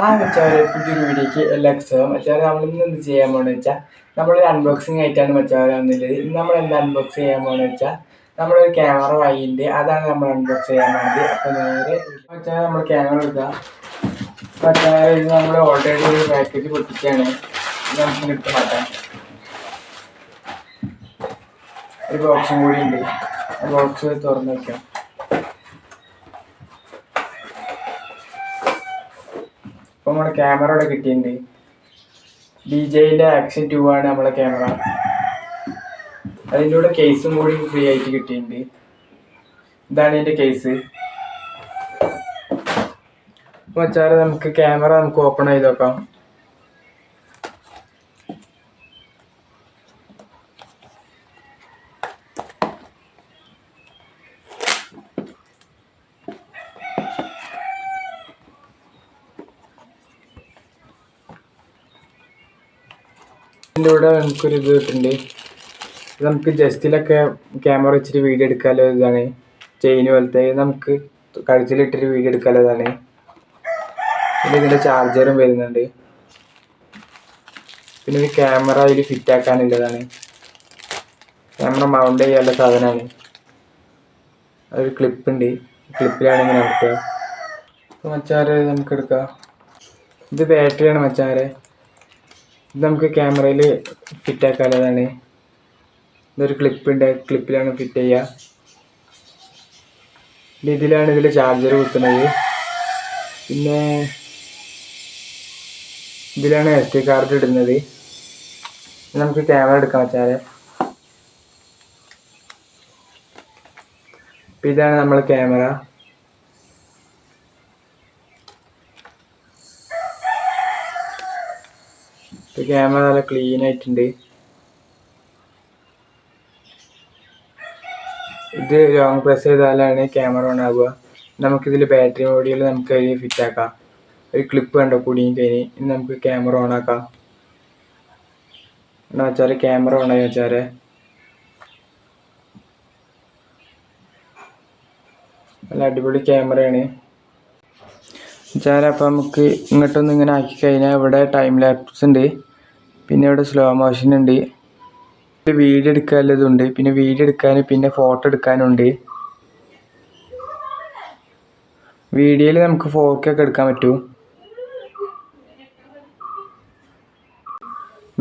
മച്ചാരെ പുതിയൊരു വീഡിയോക്ക് എല്ലാവർക്കും സ്വാഗതം. മച്ചാരെ നമ്മളിന്ന് എന്ത് ചെയ്യാൻ പോകണമെന്ന് വെച്ചാൽ നമ്മളൊരു അൺബോക്സിങ് ആയിട്ടാണ് മച്ചാരെ വന്നുള്ളത്. ഇന്ന് നമ്മൾ എന്താ അൺബോക്സ് ചെയ്യാൻ പോകണമെന്ന് വെച്ചാൽ നമ്മളൊരു ക്യാമറ വാങ്ങിയിട്ട് അതാണ് നമ്മൾ അൺബോക്സ് ചെയ്യാൻ പോകുന്നത്. അപ്പോൾ നേരെ മച്ചാരെ നമ്മൾ ക്യാമറ എടുക്കുക. മച്ചാരെ ഇത് നമ്മൾ ഓൾറെഡി ഒരു പാക്കേജ് പൊട്ടിക്കുകയാണ്. ഇത് നമുക്ക് എടുത്ത് മാറ്റാം. ഒരു ബോക്സും കൂടി ഉണ്ട്. ആ ബോക്സ് തുറന്ന് വയ്ക്കാം. ഇപ്പോൾ നമ്മുടെ ക്യാമറ ഇവിടെ കിട്ടിയിട്ടുണ്ട്. DJIന്റെ ആക്ഷൻ 2 ആണ് നമ്മളെ ക്യാമറ. അതിൻ്റെ കൂടെ കേസും കൂടി ഫ്രീ ആയിട്ട് കിട്ടിയിട്ടുണ്ട്. ഇതാണ് ഇതിൻ്റെ കേസ്. അപ്പോൾ വെച്ചാൽ നമുക്ക് ക്യാമറ ഓപ്പൺ ചെയ്ത് നോക്കാം. ഇതിൻ്റെ കൂടെ നമുക്കൊരു ഇത് കിട്ടുന്നുണ്ട്. ഇത് നമുക്ക് ജസ്റ്റിലൊക്കെ ക്യാമറ വെച്ചിട്ട് വീഡിയോ എടുക്കാനുള്ള ഇതാണ്. ചെയിൻ പോലത്തെ നമുക്ക് കഴുത്തിലിട്ടിട്ട് വീഡിയോ എടുക്കാനുള്ളതാണ്. പിന്നെ ഇതിൻ്റെ ചാർജറും വരുന്നുണ്ട്. പിന്നെ ഒരു ക്യാമറ അതിൽ ഫിറ്റ് ആക്കാനുള്ളതാണ്. ക്യാമറ മൗണ്ട് ചെയ്യാനുള്ള സാധനമാണ്. അതൊരു ക്ലിപ്പുണ്ട്. ക്ലിപ്പിലാണ് ഇങ്ങനെ എടുക്കുക. അപ്പോൾ മച്ചാരെ നമുക്ക് എടുക്കാം. ഇത് ബാറ്ററിയാണ് മച്ചാരെ. ഇത് നമുക്ക് ക്യാമറയിൽ ഫിറ്റ് ആക്കാനുള്ളതാണ്. ഇതൊരു ക്ലിപ്പുണ്ട്. ക്ലിപ്പിലാണ് ഫിറ്റ് ചെയ്യുക. ഇതിലാണ് ഇതിൽ ചാർജർ കുത്തുന്നത്. പിന്നെ ഇതിലാണ് SD കാർഡ് ഇടുന്നത്. നമുക്ക് ക്യാമറ എടുക്കാം വെച്ചാൽ. അപ്പം ഇതാണ് നമ്മളെ ക്യാമറ. ക്യാമറ നല്ല ക്ലീൻ ആയിട്ടുണ്ട്. ഇത് ലോങ് പ്രസ് ചെയ്താലാണ് ക്യാമറ ഓൺ ആവുക. നമുക്കിതിൽ ബാറ്ററി മോഡിയിൽ നമുക്ക് അതിൽ ഫിറ്റ് ആക്കാം. ഒരു ക്ലിപ്പ് കണ്ടോ കുടുങ്ങി കഴിഞ്ഞ്. ഇനി നമുക്ക് ക്യാമറ ഓൺ ആക്കാം. എന്താ വെച്ചാൽ ക്യാമറ ഓൺ ആയി വെച്ചാൽ നല്ല അടിപൊളി ക്യാമറയാണ് വെച്ചാൽ. അപ്പം നമുക്ക് ഇങ്ങോട്ടൊന്ന് ഇങ്ങനെ ആക്കി കഴിഞ്ഞാൽ ഇവിടെ ടൈം ലാപ്സ് ഉണ്ട്. പിന്നെ ഇവിടെ സ്ലോ മോഷൻ ഉണ്ട്. വീഡിയോ എടുക്കാനുള്ളതുണ്ട്. പിന്നെ വീഡിയോ എടുക്കാൻ പിന്നെ ഫോട്ടോ എടുക്കാനുണ്ട്. വീഡിയോയിൽ നമുക്ക് 4K ഒക്കെ എടുക്കാൻ പറ്റും.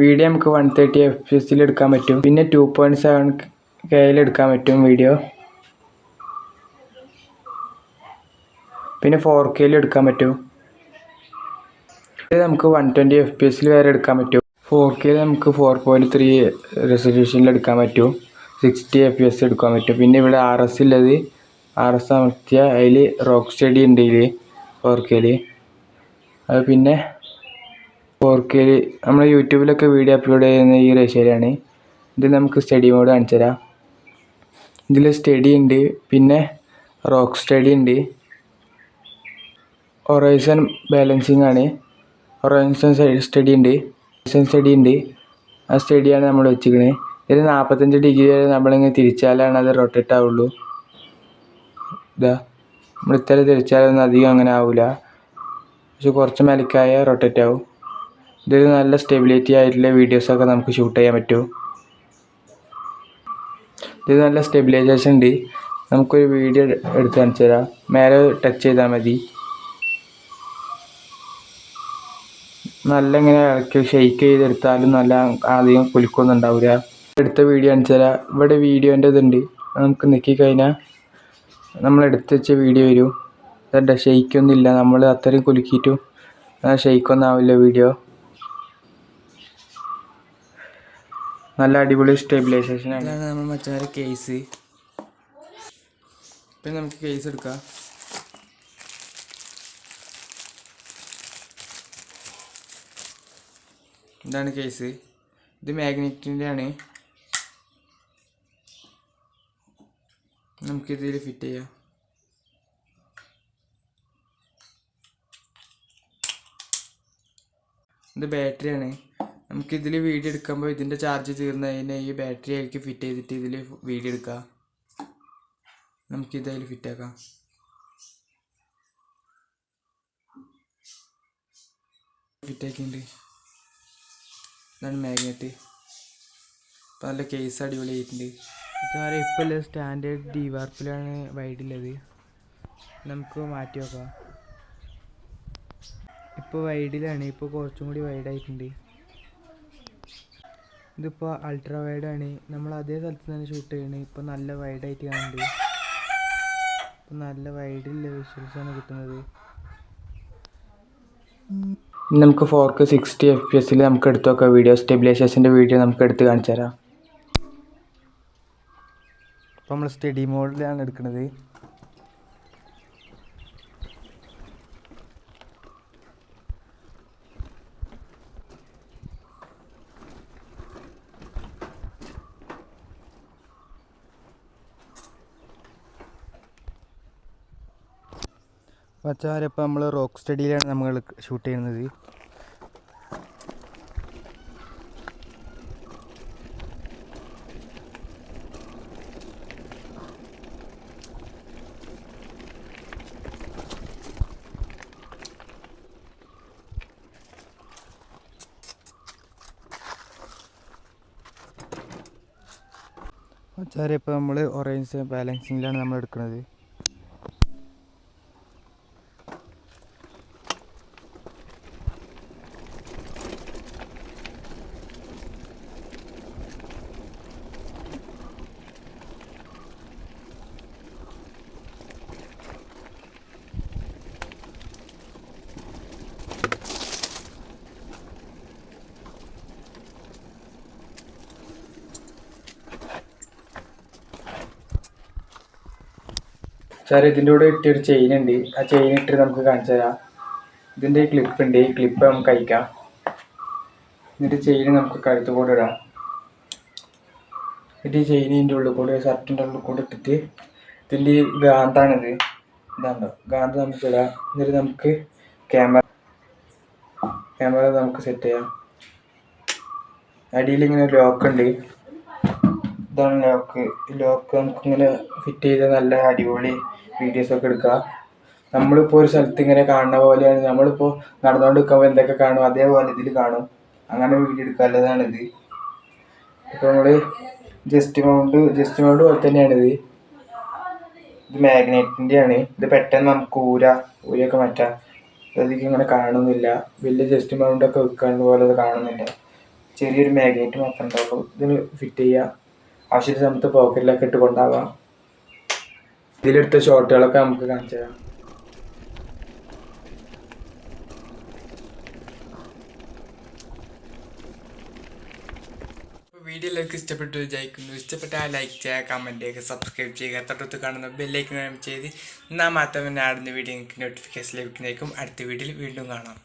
വീഡിയോ നമുക്ക് 130 FPS എടുക്കാൻ പറ്റും. പിന്നെ 2.7K എടുക്കാൻ പറ്റും വീഡിയോ. പിന്നെ 4K എടുക്കാൻ പറ്റും. ഇത് നമുക്ക് 120 FPS വരെ എടുക്കാൻ പറ്റും. 4K നമുക്ക് 4.3 റെസൊല്യൂഷനിൽ എടുക്കാൻ പറ്റും. 60 FPS എടുക്കാൻ പറ്റും. പിന്നെ ഇവിടെ RS ഉള്ളത്. RS അമർത്തിയാൽ അതിൽ റോക്ക് സ്റ്റഡി ഉണ്ട് ഇതിൽ 4K. അത് പിന്നെ 4K നമ്മൾ യൂട്യൂബിലൊക്കെ വീഡിയോ അപ്ലോഡ് ചെയ്യുന്ന ഈ റേഷ്യോയിലാണ്. ഇത് നമുക്ക് സ്റ്റഡി മോഡ് കാണിച്ചു തരാം. ഇതിൽ സ്റ്റഡി ഉണ്ട്. പിന്നെ റോക്ക് സ്റ്റഡി ഉണ്ട്. ഹൊറൈസൺ ബാലൻസിങ് ആണ്. ഹൊറൈസൺ സ്റ്റഡി ഉണ്ട്. സ്റ്റഡി ഉണ്ട്. ആ സ്റ്റഡിയാണ് നമ്മൾ വെച്ചിരിക്കുന്നത്. ഇതിൽ 45 ഡിഗ്രി വരെ നമ്മളിങ്ങനെ തിരിച്ചാലാണ് അത് റൊട്ടേറ്റ് ആവുള്ളൂ. ഇതാ നമ്മൾ ഇത്ര തിരിച്ചാലൊന്നും അധികം അങ്ങനെ ആവില്ല. പക്ഷെ കുറച്ച് മേലേക്കായ റൊട്ടേറ്റ് ആവും. ഇതിൽ നല്ല സ്റ്റെബിലിറ്റി ആയിട്ടുള്ള വീഡിയോസൊക്കെ നമുക്ക് ഷൂട്ട് ചെയ്യാൻ പറ്റും. ഇത് നല്ല സ്റ്റെബിലൈസേഷൻ ഉണ്ട്. നമുക്കൊരു വീഡിയോ എടുത്ത് കാണിച്ചു തരാം. മേലെ ടച്ച് ചെയ്താൽ മതി. നല്ല ഇങ്ങനെ ഇളക്കി ഷെയ്ക്ക് ചെയ്തെടുത്താലും നല്ല അധികം കുലുക്കൊന്നും ഉണ്ടാവില്ല. എടുത്ത വീഡിയോ കാണിച്ചു തരാം. ഇവിടെ വീഡിയോൻ്റെ ഇതുണ്ട്. നമുക്ക് ഞെക്കിക്കഴിഞ്ഞാൽ നമ്മൾ എടുത്ത് വെച്ച വീഡിയോ വരും. ഇതല്ല ഷെയ്ക്കൊന്നും ഇല്ല. നമ്മൾ അത്രയും കുലുക്കിയിട്ടും ഷെയ്ക്കൊന്നും ആവില്ല വീഡിയോ. നല്ല അടിപൊളി സ്റ്റെബിലൈസേഷനാണ്. ഇതാണ് നമ്മൾ മറ്റേ കേസ്. ഇപ്പം നമുക്ക് കേസ് എടുക്കാം. ഇതാണ് കേസ്. ഇത് മാഗ്നറ്റിൻ്റെ ആണ്. നമുക്കിതിൽ ഫിറ്റ് ചെയ്യാം. ഇത് ബാറ്ററിയാണ്. നമുക്കിതിൽ വീഡിയോ എടുക്കുമ്പോൾ ഇതിൻ്റെ ചാർജ് തീർന്നു കഴിഞ്ഞാൽ ഈ ബാറ്ററി ആയിരിക്കും ഫിറ്റ് ചെയ്തിട്ട് ഇതിൽ വീഡിയോ എടുക്കാം. നമുക്കിതതിൽ ഫിറ്റാക്കാം. ഫിറ്റാക്കിയിട്ടുണ്ട്. ഇതാണ് മാഗ്നറ്റ്. ഇപ്പം നല്ല കേസ് അടിപൊളിയായിട്ടുണ്ട്. ഇപ്പോൾ ഉള്ളത് സ്റ്റാൻഡേർഡ് ഡി വാർപ്പിലാണ് വൈഡുള്ളത്. നമുക്ക് മാറ്റി നോക്കാം. ഇപ്പോൾ വൈഡിലാണ്, ഇപ്പോൾ കുറച്ചും കൂടി വൈഡായിട്ടുണ്ട്. ഇതിപ്പോൾ അൾട്രാ വൈഡാണ്. നമ്മൾ അതേ സ്ഥലത്ത് തന്നെ ഷൂട്ട് ചെയ്യണേ. ഇപ്പോൾ നല്ല വൈഡായിട്ട് കാണുന്നുണ്ട്. ഇപ്പം നല്ല വൈഡിലുള്ള വിഷ്വൽസാണ് കിട്ടുന്നത്. നമുക്ക് 4K 60 FPS നമുക്ക് എടുത്ത് നോക്കാം. വീഡിയോ സ്റ്റെബിലൈസേഷൻ്റെ വീഡിയോ നമുക്ക് എടുത്ത് കാണിച്ചു തരാം. ഇപ്പോൾ നമ്മൾ സ്റ്റഡി മോഡിലാണ് എടുക്കുന്നത്. മച്ചാരെ ഇപ്പോൾ നമ്മൾ റോക്ക് സ്റ്റഡിയിലാണ് നമ്മൾ ഷൂട്ട് ചെയ്യുന്നത്. മച്ചാരെ ഇപ്പോൾ നമ്മൾ ഓറഞ്ച് ബാലൻസിങ്ങിലാണ് നമ്മൾ എടുക്കുന്നത്. സാർ ഇതിൻ്റെ കൂടെ ഇട്ടൊരു ചെയിൻ ഉണ്ട്. ആ ചെയിൻ ഇട്ട് നമുക്ക് കാണിച്ചു തരാം. ഇതിൻ്റെ ക്ലിപ്പ് ഉണ്ട്. ഈ ക്ലിപ്പ് നമുക്ക് അയക്കാം. എന്നിട്ട് ചെയിൻ നമുക്ക് കഴുത്ത് കൂടെ ഇടാം. എന്നിട്ട് ഈ ചെയിനിൻ്റെ ഉള്ളിൽ കൂടെ ഷർട്ടിൻ്റെ ഉള്ളിൽ കൂടെ ഇട്ടിട്ട് ഇതിൻ്റെ ഈ ഗാന്ധാണിത്. ഇതാണ്ടോ ഗാന്ധം നമുക്ക് ഇടാം. എന്നിട്ട് നമുക്ക് ക്യാമറ നമുക്ക് സെറ്റ് ചെയ്യാം. അടിയിൽ ഇങ്ങനെ ലോക്ക് ഉണ്ട്. ഇതാണ് ലോക്ക്. ഈ ലോക്ക് നമുക്കിങ്ങനെ ഫിറ്റ് ചെയ്ത് നല്ല അടിപൊളി വീഡിയോസൊക്കെ എടുക്കുക. നമ്മളിപ്പോൾ ഒരു സ്ഥലത്ത് ഇങ്ങനെ കാണുന്ന പോലെയാണ്. നമ്മളിപ്പോൾ നടന്നുകൊണ്ട് നിൽക്കുമ്പോൾ എന്തൊക്കെ കാണും അതേപോലെ ഇതിൽ കാണും. അങ്ങനെ വീഡിയോ എടുക്കാനുള്ളതാണിത്. ഇപ്പോൾ നമ്മൾ ജസ്റ്റ് മൗണ്ട് പോലെ തന്നെയാണിത്. ഇത് മാഗ്നറ്റിൻ്റെ ആണ്. ഇത് പെട്ടെന്ന് നമുക്ക് ഊരൊക്കെ മാറ്റാം. അധികം ഇങ്ങനെ കാണുന്നില്ല. വലിയ ജസ്റ്റ് മൗണ്ടൊക്കെ വെക്കാനുള്ള പോലെ അത് കാണുന്നില്ല. ചെറിയൊരു മാഗ്നറ്റ് മാത്രം ഉണ്ടാവും. ഇതിന് ഫിറ്റ് ചെയ്യുക. ആവശ്യത്തിന് സമയത്ത് പോക്കറ്റിലൊക്കെ ഇട്ട് കൊണ്ടാവാം. ഇതിലെടുത്ത ഷോട്ടുകളൊക്കെ നമുക്ക് കാണിച്ചു തരാം. വീഡിയോ എല്ലാവർക്കും ഇഷ്ടപ്പെട്ടു വിചാരിക്കുന്നു. ഇഷ്ടപ്പെട്ടാൽ ലൈക്ക് ചെയ്യുക, കമൻറ്റ് ചെയ്യുക, സബ്സ്ക്രൈബ് ചെയ്യുക. തൊട്ടടുത്ത് കാണുന്ന ബെല്ലൈക്കൺ ചെയ്ത് എന്നാൽ മാത്രമേ ആടുന്ന വീഡിയോ നിങ്ങൾക്ക് നോട്ടിഫിക്കേഷൻ ലഭിക്കുന്നതായിരിക്കും. അടുത്ത വീഡിയോയിൽ വീണ്ടും കാണാം.